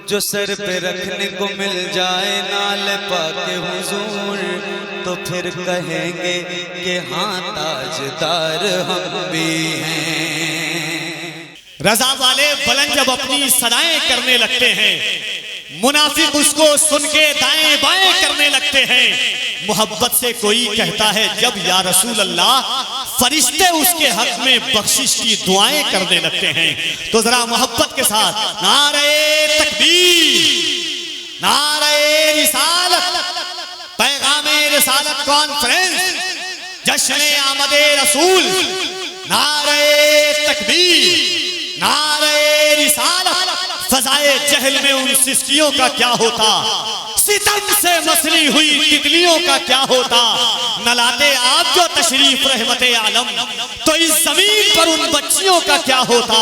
جو سر پہ رکھنے کو مل جائے نال پاک حضور تو پھر کہیں گے کہ ہاں تاجدار ہم بھی ہیں۔ رضا والے بلند جب اپنی صدائیں کرنے لگتے ہیں، منافق اس کو سن کے دائیں بائیں کرنے لگتے ہیں۔ محبت سے کوئی کہتا ہے جب یا رسول اللہ، فرشتے اس کے حق میں بخشش کی دعائیں کرنے لگتے ہیں تو ذرا محبت کے ساتھ نعرہ تکبیر، نعرہ رسالت، پیغام رسالت کانفرنس، جشن آمد رسول، نعرہ تکبیر، نعرہ رسالت۔ فضائے جہل میں ان سسکیوں کا کیا ہوتا، ستم سے مسلی ہوئی تتلیوں کا کیا ہوتا، نہ لاتے آپ جو تشریف رحمت عالم تو اس زمین پر ان بچیوں کا کیا ہوتا۔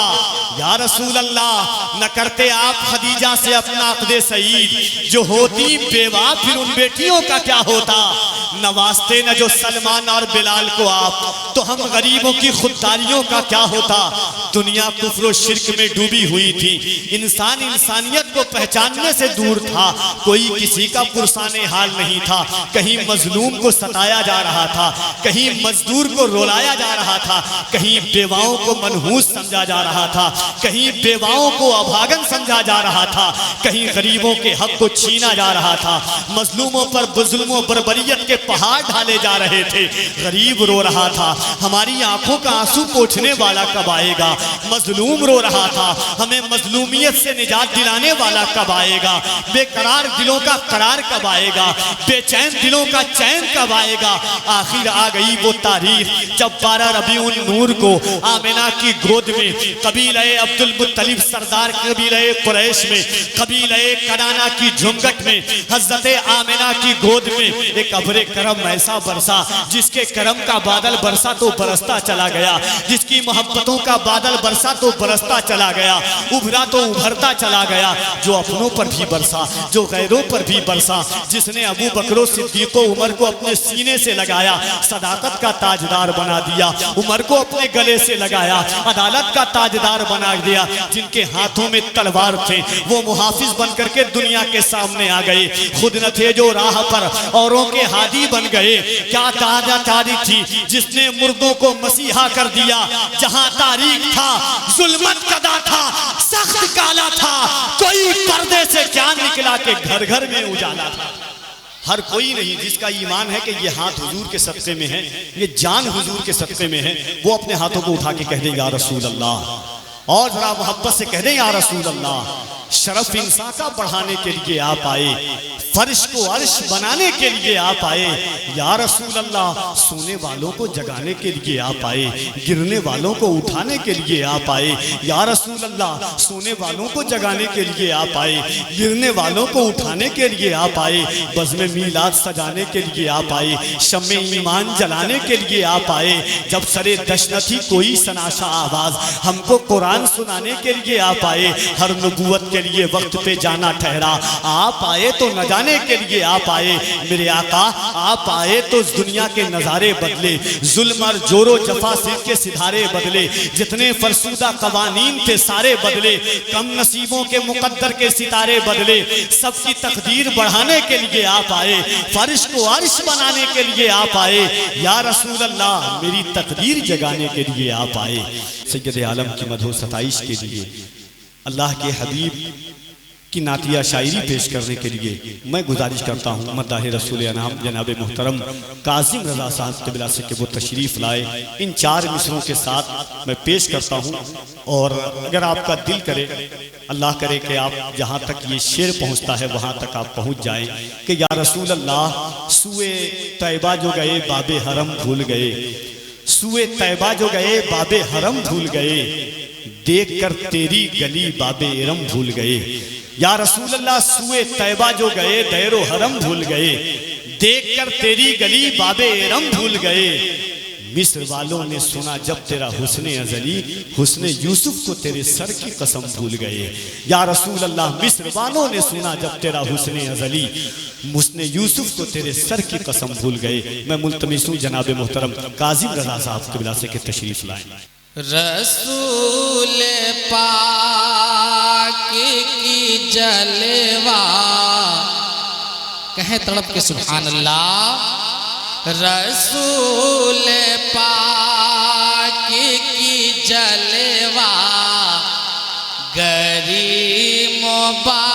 یا رسول اللہ، نہ کرتے آپ خدیجہ سے اپنا عقد سعید، جو ہوتی بیوہ پھر ان بیٹیوں کا کیا ہوتا۔ نواستے نہ جو سلمان اور بلال کو آپ تو ہم غریبوں کی خودداریوں کا کیا ہوتا۔ دنیا کفر و شرک میں ڈوبی ہوئی تھی، انسان انسانیت کو پہچاننے سے دور تھا، کوئی کسی کا پرسان حال نہیں تھا، کہیں مظلوم کو ستایا جا رہا تھا، کہیں مزدور کو رولایا جا رہا تھا، کہیں بیواؤں کو منحوس سمجھا جا رہا تھا، کہیں بیواؤں کو ابھاگن سمجھا جا رہا تھا، کہیں غریبوں کے حق کو چھینا جا رہا تھا، مظلوموں پر ظلم و بربریت کے پہاڑ ڈھالے جا رہے تھے۔ غریب رو رہا تھا، ہماری آنکھوں کا آنسو پوچھنے والا کب آئے گا۔ مظلوم رو رہا تھا، ہمیں مظلومیت سے نجات دلانے والا کب آئے گا۔ بے قرار دلوں کا قرار کب آئے گا، بے چین دلوں کا چین کب آئے گا۔ آخر آ گئی وہ تاریخ جب 12 ربیع النور کو آمنہ کی گود میں قبیلہ عبد المطلب سردار قبیلہ قریش میں قبیلہ کنانہ کی جھمگٹ میں حضرت آمنہ کی گود میں ایک ابر کرم ایسا برسا، جس کے کرم کا بادل برسا تو برستا چلا گیا، جس کی محبتوں کا بادل برسا تو برستا چلا گیا، ابھرا تو ابھرتا چلا گیا، جو اپنوں پر بھی برسا، جو غیروں پر بھی برسا، جس نے ابو بکر و صدیق و عمر کو اپنے سینے سے لگایا، صداقت کا تاجدار بنا دیا، عمر کو اپنے گلے سے لگایا، عدالت کا تاجدار بنا دیا، جن کے ہاتھوں میں تلوار تھے وہ محافظ بن کر کے دنیا کے سامنے آ گئے، خود نہ تھے جو راہ پر اوروں کے ہادی بن گئے۔ کیا تاریخ تھی جس نے مردوں کو مسیحا کر دیا، جہاں تاریخ تھا ظلمت قدا تھا، سخت کالا تھا، کوئی پردے سے کیا نکلا کہ گھر گھر میں اجالا تھا۔ ہر کوئی نہیں جس کا ایمان ہے کہ یہ ہاتھ حضور کے صدقے میں ہے، یہ جان حضور کے صدقے میں ہے، وہ اپنے ہاتھوں کو اٹھا کے کہہ دے یا رسول اللہ، اور ذرا محبت سے کہہ دیں یا رسول اللہ۔ شرف انسان کا بڑھانے کے لیے آپ آئے، فرش کو عرش بنانے کے لیے آپ آئے، یا رسول اللہ۔ سونے والوں کو جگانے کے لیے آپ آئے، گرنے والوں کو اٹھانے کے لیے آپ آئے، یا رسول اللہ۔ سونے والوں کو جگانے کے لیے آپ آئے، گرنے والوں کو اٹھانے کے لیے آپ آئے، بزم میلاد سجانے کے لیے آپ آئے، شمع ایمان جلانے کے لیے آپ آئے۔ جب سرے دشت نہ تھی کوئی سناشا آواز، ہم کو قرآن سنانے کے لیے آپ آئے، ہر نبوت کے لیے وقت پہ جانا ٹھہرا، آپ آئے تو نہ جانے کے لیے آپ آئے میرے آقا، آپ آئے تو اس دنیا کے نظارے بدلے، ظلم اور جور و جفا صرف کے ستارے بدلے، جتنے فرسودہ قوانین تھے سارے بدلے، کم نصیبوں کے مقدر کے ستارے بدلے، سب کی تقدیر بڑھانے کے لیے آپ آئے، فرش کو عرش بنانے کے لیے آپ آئے، یا رسول اللہ میری تقدیر جگانے کے لیے آپ آئے۔ سید عالم کی مدح و ستائش کے لیے، اللہ کے حبیب کی نعتیہ شاعری پیش کرنے کے لیے میں گزارش کرتا ہوں مداح رسول انام جناب محترم کاظم رضا صاحب قبلہ سے کہ وہ تشریف لائے، ان 4 مصروں کے ساتھ میں پیش کرتا ہوں، اور اگر آپ کا دل کرے، اللہ کرے کہ آپ جہاں تک یہ شعر پہنچتا ہے وہاں تک آپ پہنچ جائیں کہ یا رسول اللہ، سوئے طیبہ جو گئے باب حرم بھول گئے، سوئے طیبہ جو گئے باب حرم بھول گئے، دیکھ کر تیری گلی باب ارم بھول گئے۔ یا رسول اللہ، سوئے طیبہ جو گئے دیر و حرم بھول گئے، دیکھ کر تیری گلی باب ارم بھول گئے۔ مصر والوں نے سنا جب تیرا حسن ازلی، حسن یوسف کو تیرے سر کی قسم بھول گئے۔ یا رسول اللہ، مصر والوں نے سنا جب تیرا حسن ازلی، حسن یوسف کو تیرے سر کی قسم بھول گئے۔ میں ملتمس ہوں جناب محترم کاظم رضا صاحب قبلہ سے کہ تشریف لائیں۔ رسول پاک کی جلوہ، کہیں تڑپ کے سبحان اللہ. رسول پاک کی جلوہ گری مبارک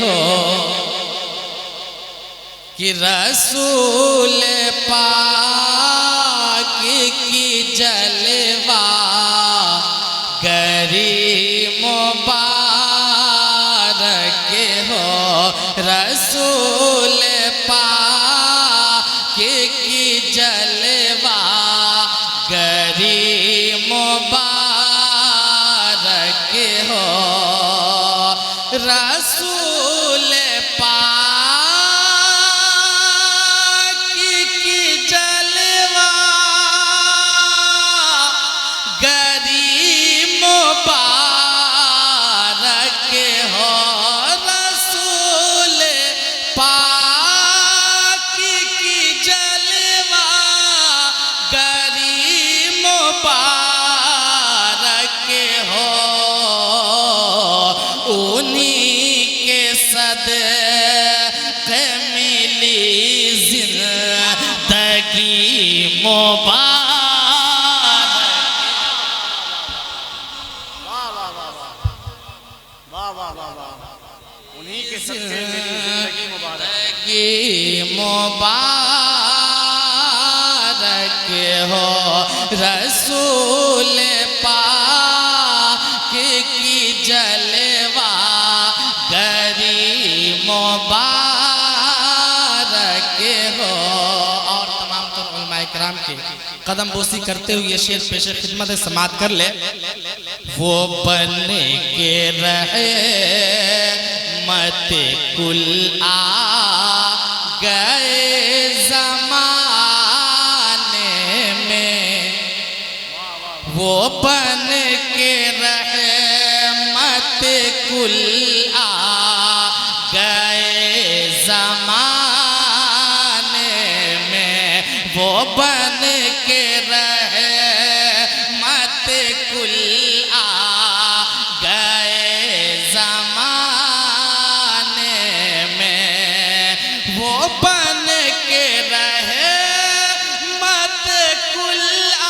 ہو، کہ رسول پاک کی جلوہ گری مبارک ہو. رسول پاک کی جلوہ گری مبارک ہو. رسول پاک کی جلوہ گری مبارک ہو. رسول پاک کی جلوہ گری مبارک ہو. انہی کے صدقے ملی زندگی مبارک. انہی کے صدقے میری زندگی مبارک. زندگی مبارک ہو. رسول پاک کی جلوہ گری مبارک ہو. اور تمام تر علماء کرام کے قدم بوسی کرتے ہوئے یہ شعر پیش خدمت سماعت کر لے. وہ بن کے رہے مت کل آ گئے زمانے میں. وہ بن کے رحمت کل آ گئے زمانے میں. وہ بن کے رحمت کل آ گئے زمانے میں. وہ بن کے رحمت کل آ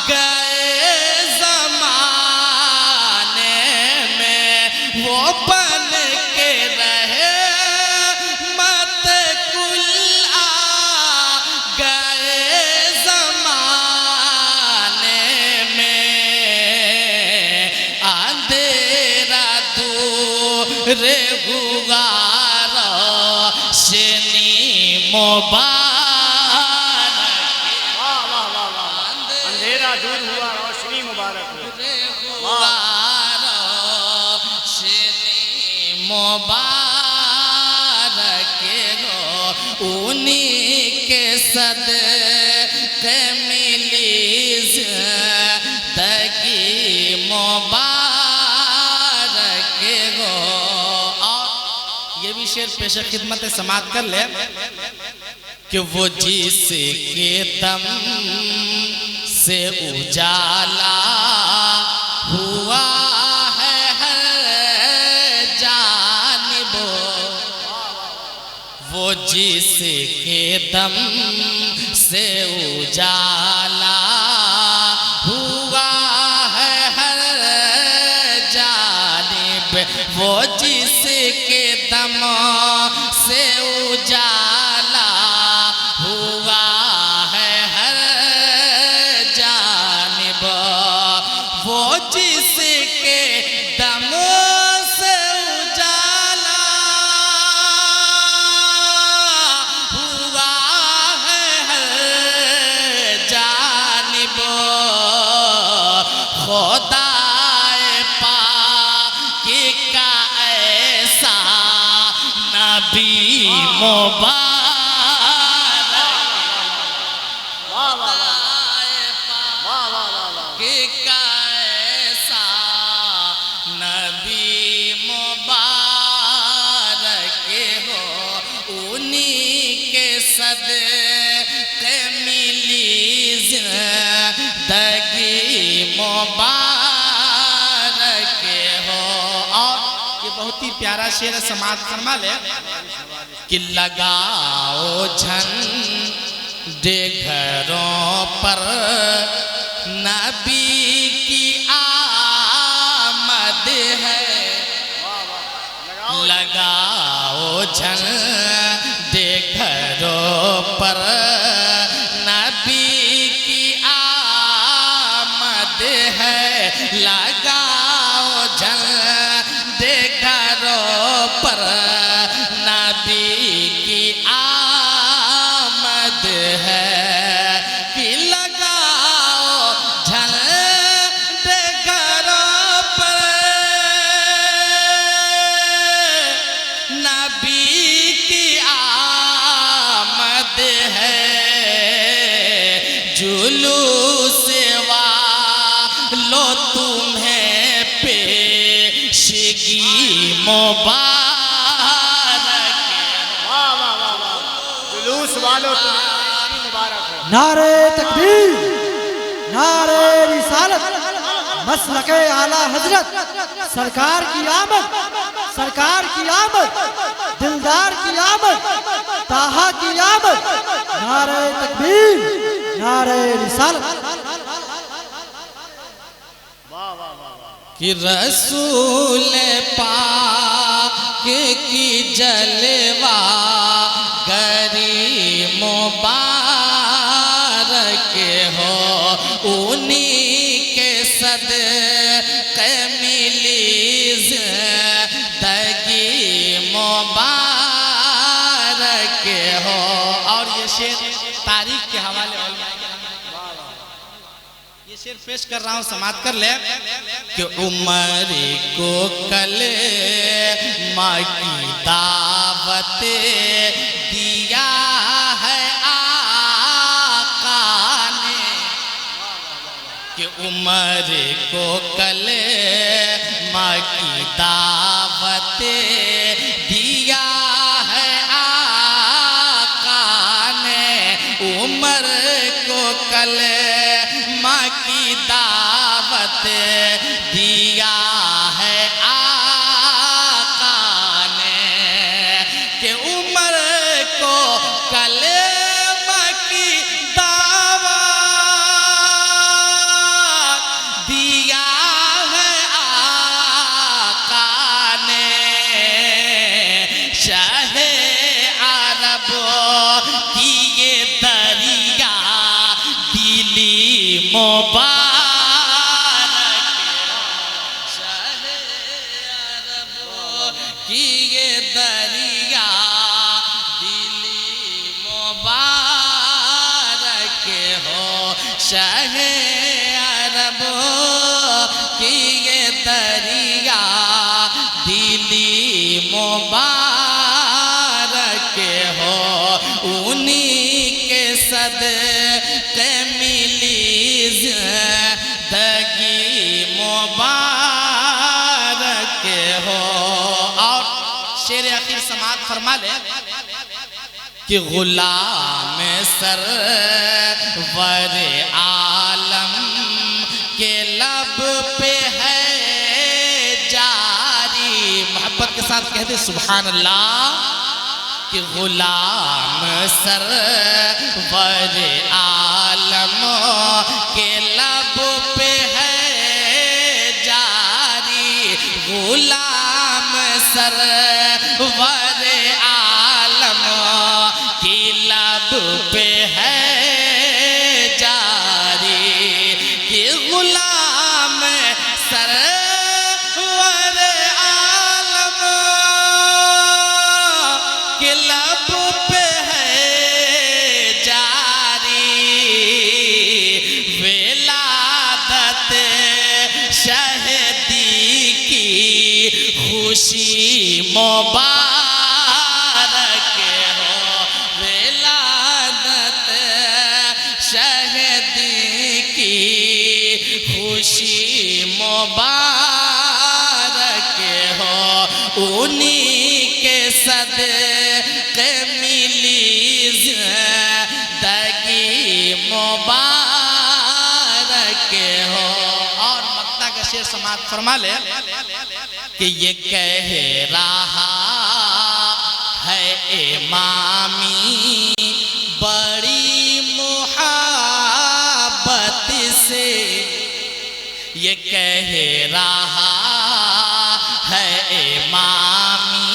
گئے زمانے میں. وہ بن کے رحمت کل آ گئے زمانے میں. اندھیرا دور ہوا روشنی مبارک. اندھیرا دور ہوا روشنی مبارک ہو. ہوا روشنی مبارک ہو. انہی کے صدقے ملی زندگی مبارک ہو. اور یہ بھی شعر پیش خدمت سماعت کر لے کہ وہ جس کے دم سے اجالا ہوا ہے ہر جانب. وہ جس کے دم سے اجالا ہوا ہے ہر جانب. وہ جس کے دم سے اجالا ہوا ہے ہر جانب. وہ جس کے دم سے اجالا ہوا ہے ہر جانب. خدائے پاک کا ایسا نبی مبارک. خدائے پاک کا ایسا نبی مبارک ہو. انہی کے صدقے بہت ہی پیارا شعر سماعت فرما لے کہ لگاؤ جھنڈے گھروں پر نبی کی آمد ہے لگاؤ جھنڈے گھروں پر نبی کی آمد ہے لگاؤ جھنڈے گھروں پر نبی کی آمد ہے کہ لگاؤ جھنڈے گھروں پر نبی کی آمد ہے جلوس والو تمہیں پیشگی مبارک جلوس والوں تمہیں مبارک ہے نعرہ تکبیر، نعرہ رسالت، مسلک اعلیٰ حضرت، سرکار کی آمد، سرکار کی آمد، دلدار کی آمد، طٰہٰ کی آمد، نعرہ تکبیر، نعرہ رسالت۔ کہ رسول پاک کی جلوہ گری مبارک ہو انہی کے صدقے ملی زندگی مبارک ہو۔ اور یہ شعر تاریخ کے حوالے یہ شعر پیش کر رہا ہوں سماعت کر لے کہ عمر کو کلمہ کی دعوت دیا ہے آقا نے کہ عمر کو کلمہ کی دعوت دیا ہے آقا نے عمر کو کلمہ کی دعوت دیا ہے آقا نے کہ عمر کو کلمہ کی دعوت دیا ہے آقا نے شاہ عرب کی یہ دریا دلی مبارک شاہ عرب کی یہ دریا دلی مبارک ہو شاہ عرب کی یہ دریا دلی مبارک ہو انہی کے صدقے ملی زندگی مبارک ہو۔ اور شعر اخیر سماعت فرما لے کہ غلام سرور عالم کے لب پہ ہے جاری محبت کے ساتھ کہتے سبحان اللہ کہ غلام سرور عالم کے لب پہ ہے جاری غلام سرور عالم کی لب پہ ہے جاری کہ غلام سرور عالم کے لب پہ ہے جاری ولادت شہدی کی خوشی مبارک ہو ولادت شہدی کی خوشی مبارک ہو انہی کے صدقے ملی زندگی مبارک ہو۔ اور مقطع کا شعر سماعت فرما لے کہ یہ کہہ رہا ہے امامی بڑی محبت سے، یہ کہہ رہا ہے امامی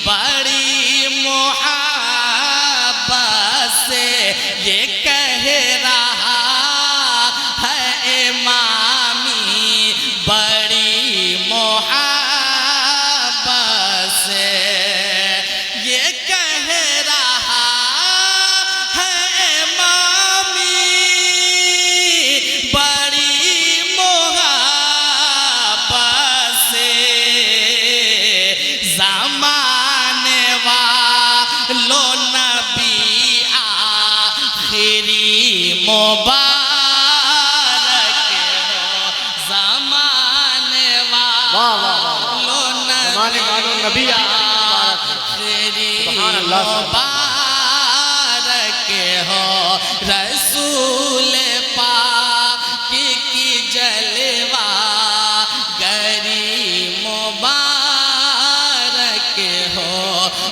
بڑی محبت سے، یہ کہہ رہا ہے امامی بڑی محبت سے، یہ کہہ رہا ہے امامی بڑی محبت سے، زمانے والو نبی آخری مبارک ہو، زمانے والو نبی آخری مبارک ہو، رسول پاک کی جلوہ گری مبارک ہو،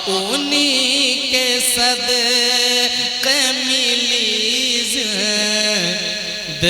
انہی کے صدقے ملی زندگی